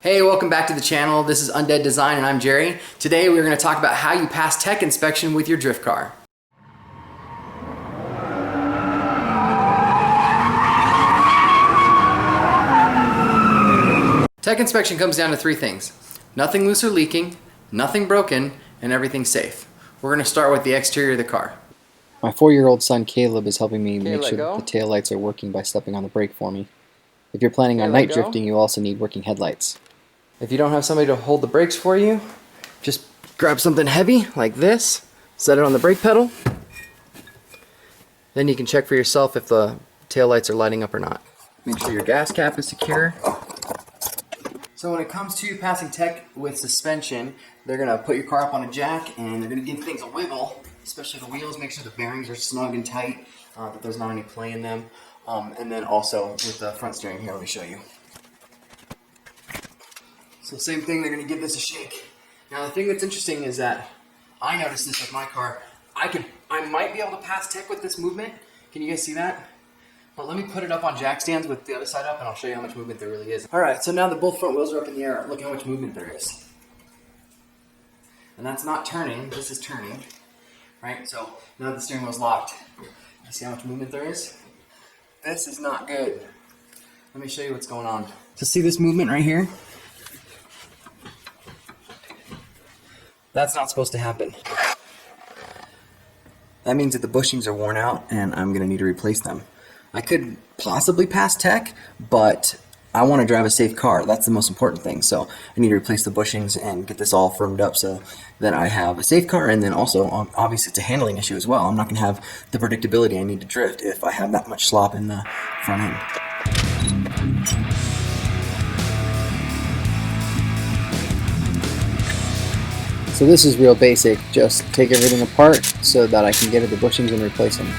Hey, welcome back to the channel. This is Undead Design and I'm Jerry. Today we're going to talk about how you pass tech inspection with your drift car. Tech inspection comes down to three things: nothing loose or leaking, nothing broken, and everything safe. We're going to start with the exterior of the car. My 4-year-old son Caleb is helping me make sure that the taillights are working by stepping on the brake for me. If you're planning on night drifting, you also need working headlights. If you don't have somebody to hold the brakes for you, just grab something heavy like this, set it on the brake pedal. Then you can check for yourself if the taillights are lighting up or not. Make sure your gas cap is secure. So when it comes to passing tech with suspension, they're going to put your car up on a jack and they're going to give things a wiggle, especially the wheels. Make sure the bearings are snug and tight, that there's not any play in them. And then also with the front steering here, let me show you. So same thing, they're going to give this a shake. Now the thing that's interesting is that I noticed this with my car. I might be able to pass tech with this movement. Can you guys see that? But let me put it up on jack stands with the other side up and I'll show you how much movement there really is. Alright, so now that both front wheels are up in the air, look how much movement there is. And that's not turning, this is turning. Right, so now that the steering wheel's locked, you see how much movement there is? This is not good. Let me show you what's going on. So see this movement right here? That's not supposed to happen. That means that the bushings are worn out and I'm going to need to replace them. I could possibly pass tech, but I want to drive a safe car. That's the most important thing. So I need to replace the bushings and get this all firmed up so that I have a safe car. And then also, obviously, it's a handling issue as well. I'm not going to have the predictability I need to drift if I have that much slop in the front end. So this is real basic. Just take everything apart so that I can get at the bushings and replace them.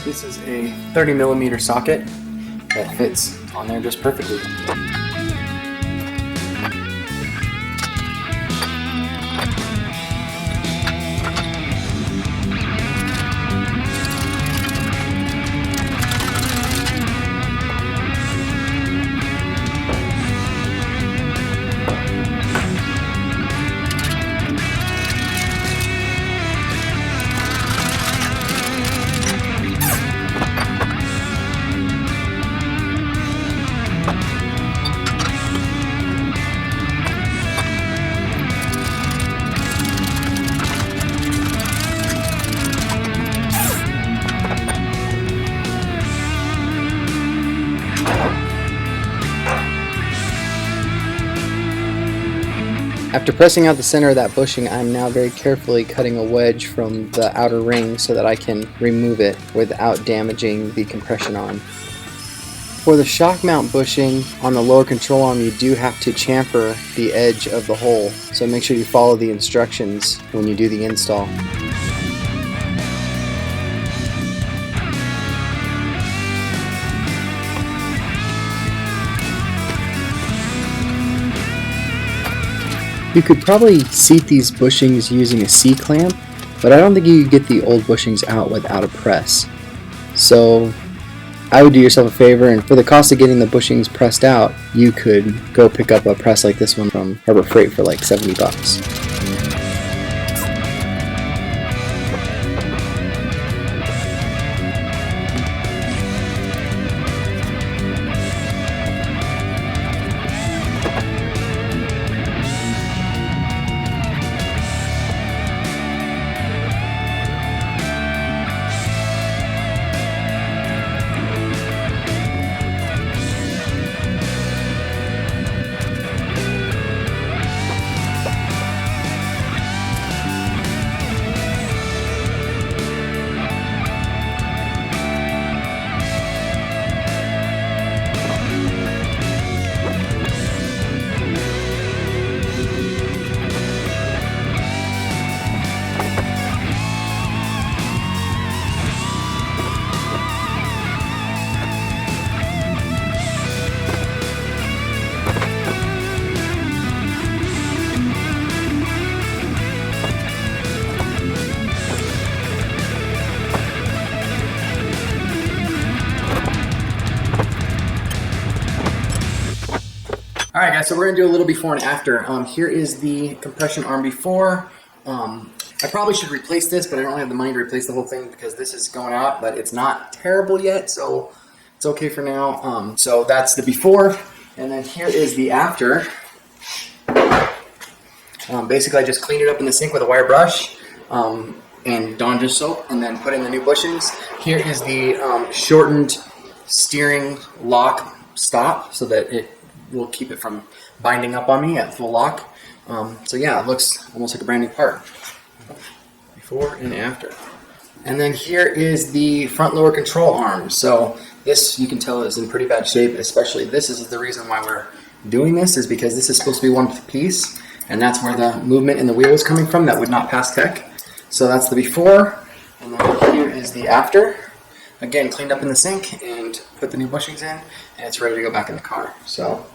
This is a 30mm socket that fits on there just perfectly. After pressing out the center of that bushing, I'm now very carefully cutting a wedge from the outer ring so that I can remove it without damaging the compression arm. For the shock mount bushing on the lower control arm, you do have to chamfer the edge of the hole, so make sure you follow the instructions when you do the install. You could probably seat these bushings using a C-clamp, but I don't think you could get the old bushings out without a press. So I would do yourself a favor, and for the cost of getting the bushings pressed out, you could go pick up a press like this one from Harbor Freight for like $70. so we're gonna do a little before and after. Here is the compression arm before. I probably should replace this, but I don't have the money to replace the whole thing because this is going out, but it's not terrible yet, so it's okay for now. So that's the before, and then here is the after. Basically, I just cleaned it up in the sink with a wire brush and Dawn dish soap, and then put in the new bushings. Here is the shortened steering lock stop so that it will keep it from binding up on me at full lock. So yeah, it looks almost like a brand new part. Before and after. And then here is the front lower control arm. So this, you can tell, is in pretty bad shape, especially this is the reason why we're doing this, is because this is supposed to be one piece, and that's where the movement in the wheel is coming from. That would not pass tech. So that's the before, and then here is the after. Again, cleaned up in the sink and put the new bushings in, and it's ready to go back in the car. So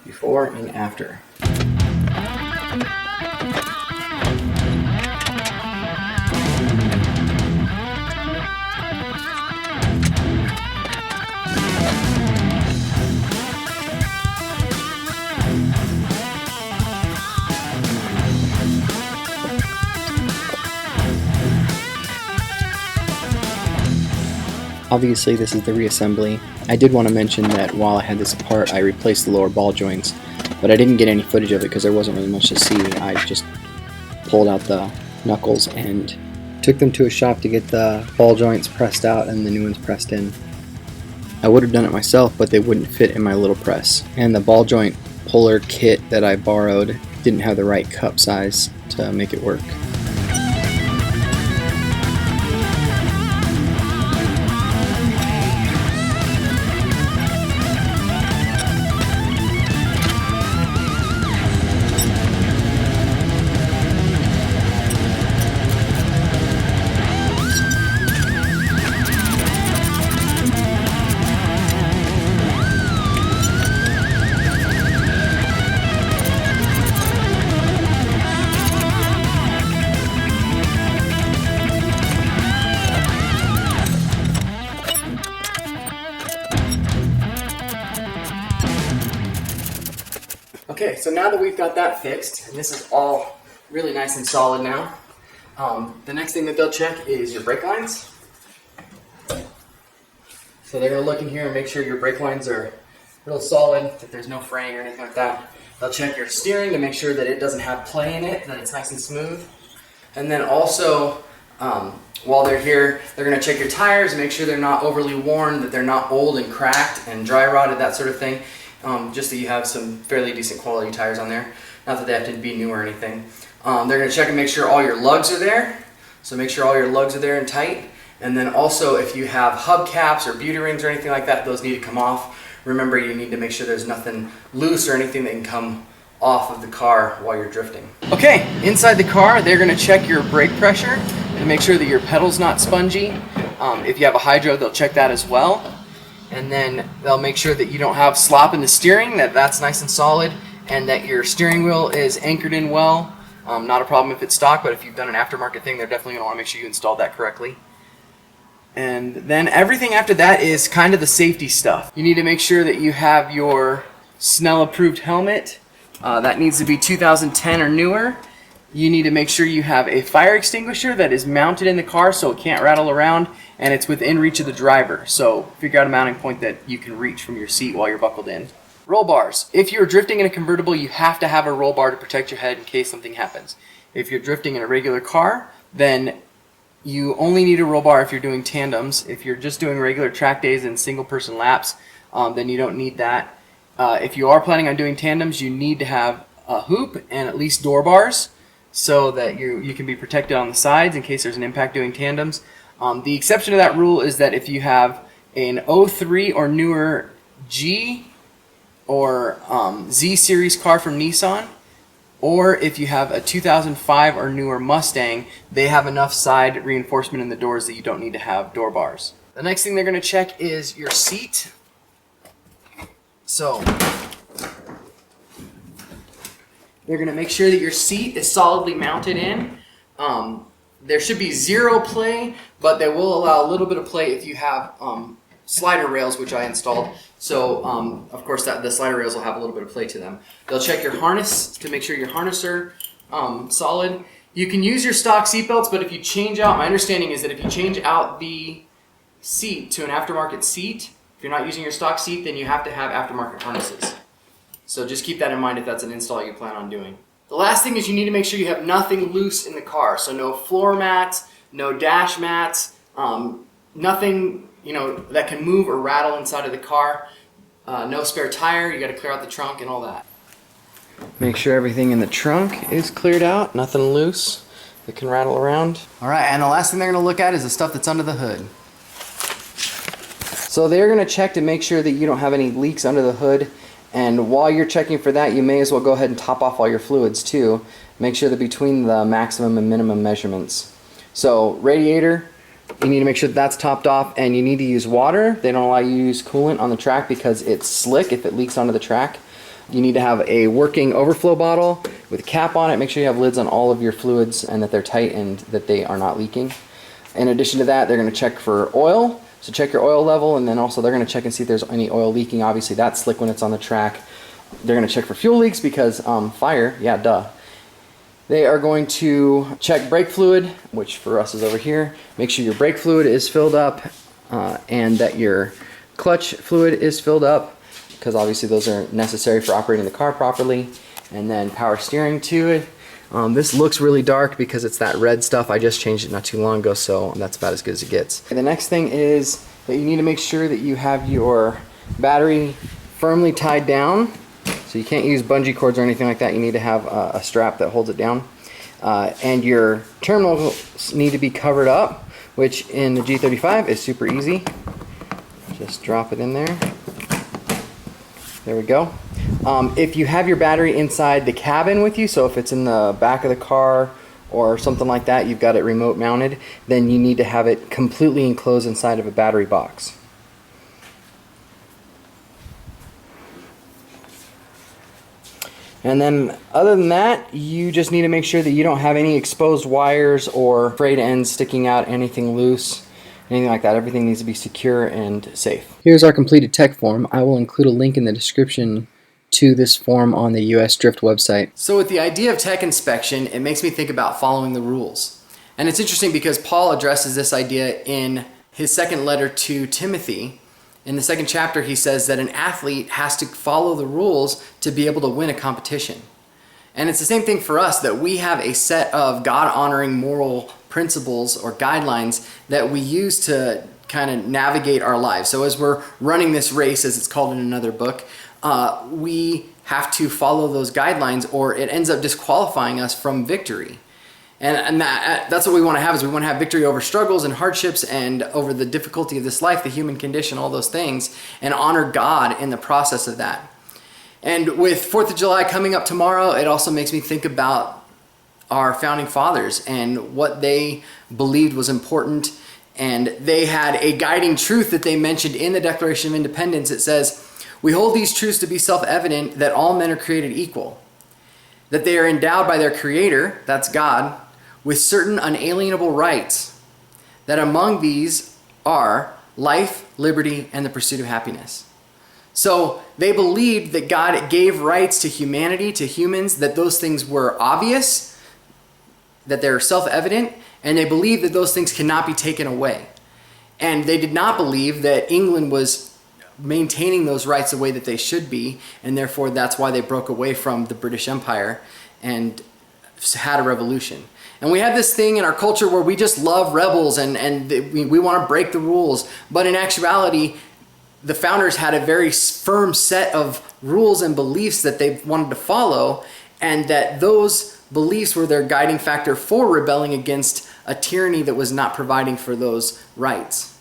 before and after. Obviously this is the reassembly. I did want to mention that while I had this apart, I replaced the lower ball joints, but I didn't get any footage of it because there wasn't really much to see. I just pulled out the knuckles and took them to a shop to get the ball joints pressed out and the new ones pressed in. I would have done it myself, but they wouldn't fit in my little press. And the ball joint puller kit that I borrowed didn't have the right cup size to make it work. Okay, so now that we've got that fixed, and this is all really nice and solid now, the next thing that they'll check is your brake lines. So they're going to look in here and make sure your brake lines are real solid, that there's no fraying or anything like that. They'll check your steering to make sure that it doesn't have play in it, that it's nice and smooth. And then also, while they're here, they're going to check your tires, make sure they're not overly worn, that they're not old and cracked and dry rotted, that sort of thing. Just that you have some fairly decent quality tires on there. Not that they have to be new or anything. They're going to check and make sure all your lugs are there. So make sure all your lugs are there and tight. And then also if you have hubcaps or beauty rings or anything like that, those need to come off. Remember, you need to make sure there's nothing loose or anything that can come off of the car while you're drifting. Okay, inside the car, they're going to check your brake pressure and make sure that your pedal's not spongy. If you have a hydro, they'll check that as well. And then they'll make sure that you don't have slop in the steering, that's nice and solid, and that your steering wheel is anchored in well. Not a problem if it's stock, but if you've done an aftermarket thing, they're definitely going to want to make sure you installed that correctly. And then everything after that is kind of the safety stuff. You need to make sure that you have your Snell approved helmet. That needs to be 2010 or newer. You need to make sure you have a fire extinguisher that is mounted in the car so it can't rattle around and it's within reach of the driver. So figure out a mounting point that you can reach from your seat while you're buckled in. Roll bars. If you're drifting in a convertible, you have to have a roll bar to protect your head in case something happens. If you're drifting in a regular car, then you only need a roll bar if you're doing tandems. If you're just doing regular track days and single person laps, then you don't need that. If you are planning on doing tandems, you need to have a hoop and at least door bars so that you can be protected on the sides in case there's an impact doing tandems. The exception to that rule is that if you have an 03 or newer G or Z series car from Nissan, or if you have a 2005 or newer Mustang, they have enough side reinforcement in the doors that you don't need to have door bars. The next thing they're going to check is your seat. So they're going to make sure that your seat is solidly mounted in. There should be zero play, but they will allow a little bit of play if you have slider rails, which I installed. So, of course, the slider rails will have a little bit of play to them. They'll check your harness to make sure your harness are solid. You can use your stock seat belts, but if you change out, my understanding is that if you change out the seat to an aftermarket seat, if you're not using your stock seat, then you have to have aftermarket harnesses. So just keep that in mind if that's an install you plan on doing. The last thing is you need to make sure you have nothing loose in the car. So no floor mats, no dash mats, nothing that can move or rattle inside of the car. No spare tire, you got to clear out the trunk and all that. Make sure everything in the trunk is cleared out, nothing loose that can rattle around. All right, and the last thing they're going to look at is the stuff that's under the hood. So they're going to check to make sure that you don't have any leaks under the hood. And while you're checking for that, you may as well go ahead and top off all your fluids too. Make sure they're between the maximum and minimum measurements. So radiator, you need to make sure that that's topped off, and you need to use water. They don't allow you to use coolant on the track because it's slick if it leaks onto the track. You need to have a working overflow bottle with a cap on it. Make sure you have lids on all of your fluids and that they're tight and that they are not leaking. In addition to that, they're going to check for oil. So check your oil level, and then also they're going to check and see if there's any oil leaking. Obviously that's slick when it's on the track. They're going to check for fuel leaks because fire, yeah, duh. They are going to check brake fluid, which for us is over here. Make sure your brake fluid is filled up and that your clutch fluid is filled up, because obviously those are necessary for operating the car properly. And then power steering to it. This looks really dark because it's that red stuff. I just changed it not too long ago, so that's about as good as it gets. And the next thing is that you need to make sure that you have your battery firmly tied down. So you can't use bungee cords or anything like that. You need to have a strap that holds it down. And your terminals need to be covered up, which in the G35 is super easy. Just drop it in there. There we go. If you have your battery inside the cabin with you, so if it's in the back of the car or something like that, you've got it remote mounted, then you need to have it completely enclosed inside of a battery box. And then other than that, you just need to make sure that you don't have any exposed wires or frayed ends sticking out, anything loose. Anything like that. Everything needs to be secure and safe. Here's our completed tech form. I will include a link in the description to this form on the US Drift website. So with the idea of tech inspection, it makes me think about following the rules. And it's interesting because Paul addresses this idea in his second letter to Timothy. In the second chapter, he says that an athlete has to follow the rules to be able to win a competition. And it's the same thing for us, that we have a set of God-honoring moral principles or guidelines that we use to kind of navigate our lives. So as we're running this race, as it's called in another book, we have to follow those guidelines or it ends up disqualifying us from victory. And that's what we want to have, is we want to have victory over struggles and hardships and over the difficulty of this life, the human condition, all those things, and honor God in the process of that. And with 4th of July coming up tomorrow, it also makes me think about our founding fathers and what they believed was important. And they had a guiding truth that they mentioned in the Declaration of Independence. It says, "We hold these truths to be self-evident, that all men are created equal, that they are endowed by their Creator," that's God, "with certain unalienable rights, that among these are life, liberty, and the pursuit of happiness." So they believed that God gave rights to humanity, to humans, that those things were obvious, that they're self-evident, and they believed that those things cannot be taken away. And they did not believe that England was maintaining those rights the way that they should be, and therefore that's why they broke away from the British Empire and had a revolution. And we have this thing in our culture where we just love rebels and we want to break the rules, but in actuality, the founders had a very firm set of rules and beliefs that they wanted to follow, and that those beliefs were their guiding factor for rebelling against a tyranny that was not providing for those rights.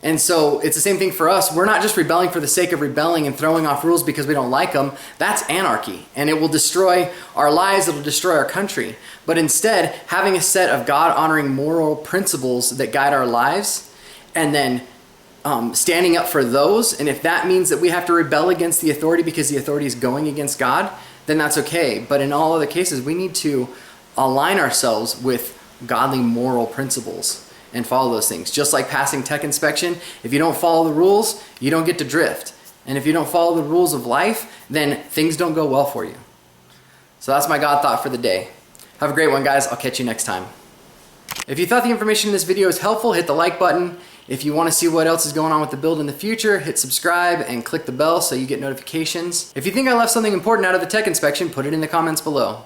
And so it's the same thing for us. We're not just rebelling for the sake of rebelling and throwing off rules because we don't like them. That's anarchy, and it will destroy our lives, it will destroy our country. But instead, having a set of God-honoring moral principles that guide our lives, and then standing up for those, and if that means that we have to rebel against the authority because the authority is going against God, then that's okay. But in all other cases, we need to align ourselves with godly moral principles and follow those things. Just like passing tech inspection, if you don't follow the rules, you don't get to drift. And if you don't follow the rules of life, then things don't go well for you. So that's my God thought for the day. Have a great one, guys. I'll catch you next time. If you thought the information in this video is helpful, hit the like button. If you want to see what else is going on with the build in the future, hit subscribe and click the bell so you get notifications. If you think I left something important out of the tech inspection, put it in the comments below.